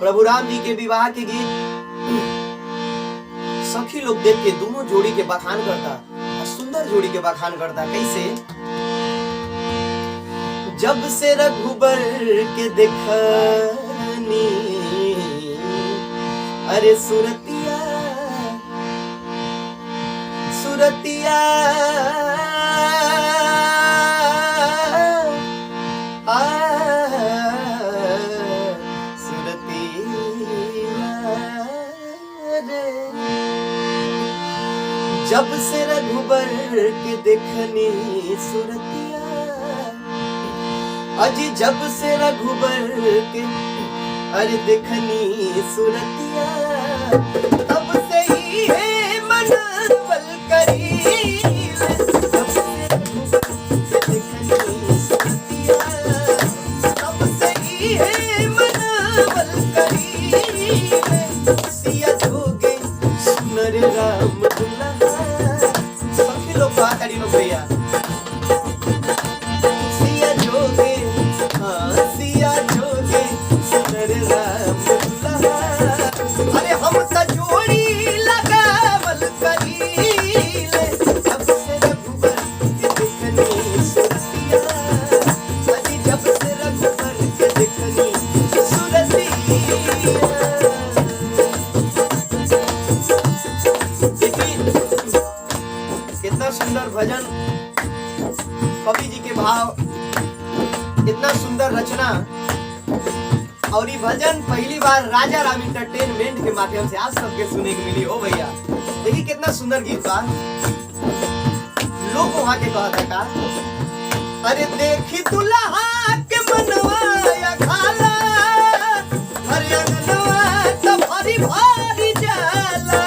प्रभु राम जी के विवाह के गीत सखी लोग देख के दोनों जोड़ी के बखान करता, सुंदर जोड़ी के बखान करता। कैसे? जब से रघुबर के देखनी, अरे सुरतिया सुरतिया जब से रघुबर के देखनी सुरतिया, अजी जब से रघुबर के अरे देखनी सुरतिया, तब से ही है मन बल करी। जब से रघुबर के देखनी सुरतिया, तब से ही है मन बल करी। सिया जोगे सुनर राम भैया, सिया जोगे, हाँ सिया जोगे सुनर राम दुल्हा। अरे हम तो जोड़ी लगावल करीले, जब से रघुबर के देखनी सुरतिया, अजी जब से रघुबर के देखनी सुरतिया। कितना सुंदर भजन, कवि जी के भाव, इतना सुंदर रचना। और ये भजन पहली बार राजा राम एंटरटेनमेंट के माध्यम से आज सबके सुने को मिली। हो भैया देखिए कितना सुंदर गीत बा। लोग वहां के कहता का, अरे देखी दुल्हा के मनवा या खाला, घर अंगनवा तो भारी भारी जाला।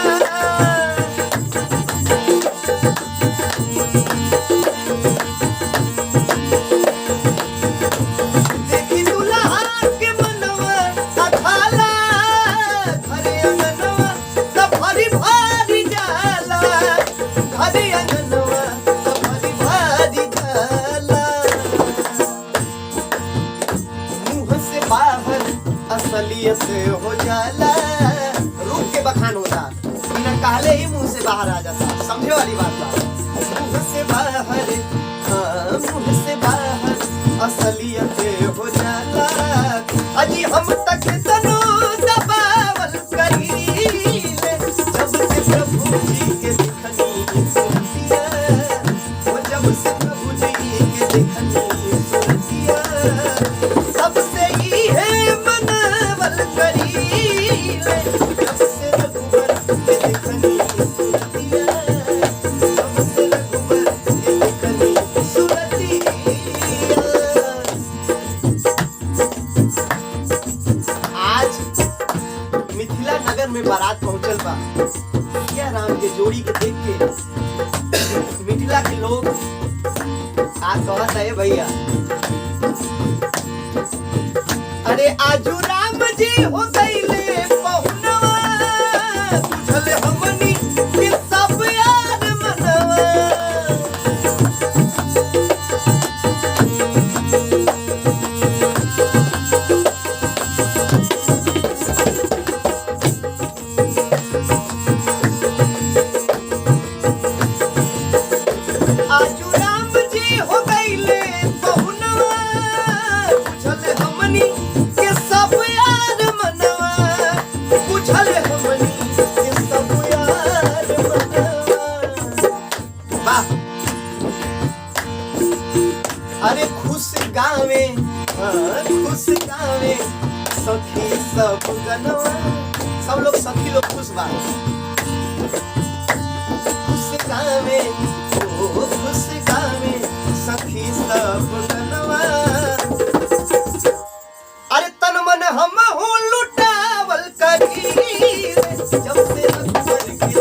असलियत हो जाला, रूप के बखान होता, बिना कहले ही मुंह से बाहर आ जाता। समझे वाली बात बा। मुंह से बाहर, हाँ मुंह से बाहर असलियत हो जाला। अजी हम तक तनो दबावल करीले, जब से प्रभु जी के देखनी सुरतिया, वो जब से प्रभु जी के देखनी सुरतिया, तब से ही है में बारात पहुंचल बा। क्या राम के जोड़ी के देख के मिथिला के लोग आ कहता है भैया, अरे आजू राम जी हो गईले पहुनवा, बुझल हमनी के सब यार मनवा। अरे खुश गावे, खुश गावे सखी सब गनवा, सब लोग सखी लोग खुश बा। खुश गावे, ओ खुश गावे सखी सब गनवा। हम हूँ लुटावल करी जब से अकबर के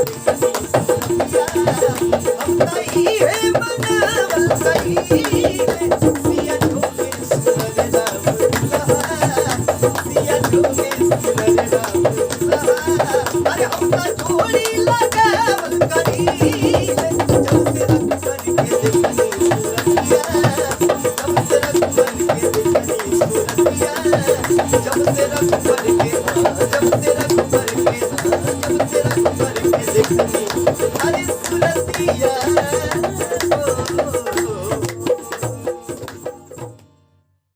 हम तई है मनावल करी सिया जोगे सुनर राम सिया जोगे सुनर राम अरे हम तो जोड़ी लगावल करी जब से अकबर के देखनी सूरतिया जब से अकबर के देखनी सूरतिया जब से अकबर के जब से